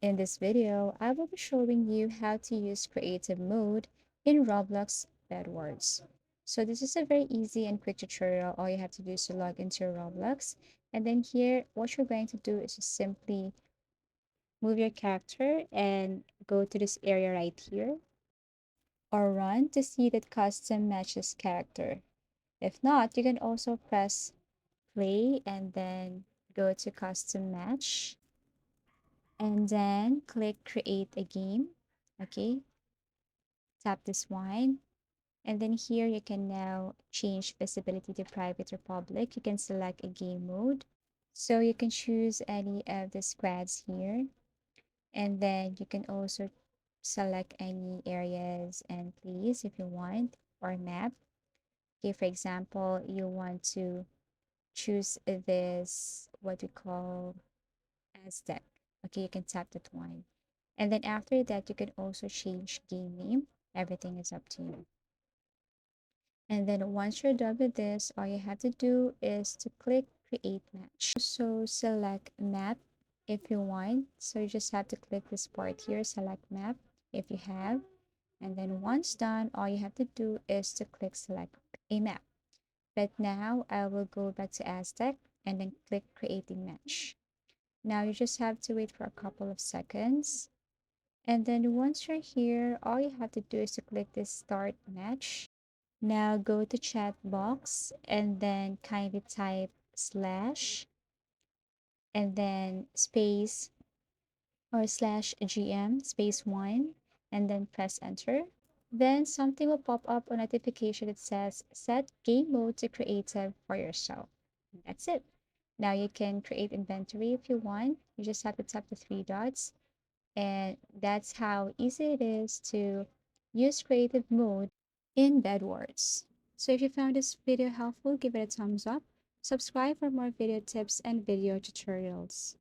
In this video, I will be showing you how to use creative mode in Roblox Bedwars. So this is a very easy and quick tutorial. All you have to do is to log into your Roblox. And then here, what you're going to do is just simply move your character and go to this area right here, or run to see that custom matches character. If not, you can also press play and then go to custom match and then click create a game. Okay, tap this one. And then here you can now change visibility to private or public. You can select a game mode. So you can choose any of the squads here. And then you can also select any areas and place if you want, or map. Okay, for example, you want to choose this, what we call Aztec. Okay, you can tap that one. And then after that, you can also change game name. Everything is up to you. And then once you're done with this, all you have to do is to click create match. So select map if you want. So you just have to click this part here, select map if you have. And then once done, all you have to do is to click select a map. But now I will go back to Aztec and then click creating match. Now you just have to wait for a couple of seconds. And then once you're here, all you have to do is to click this start match. Now go to chat box and then kindly type slash and then space or slash GM space 1 and then press enter. Then something will pop up on notification that says set game mode to creative for yourself. That's it. Now you can create inventory if you want. You just have to tap the three dots, and that's how easy it is to use creative mode in Bedwars. So if you found this video helpful, give it a thumbs up. Subscribe for more video tips and video tutorials.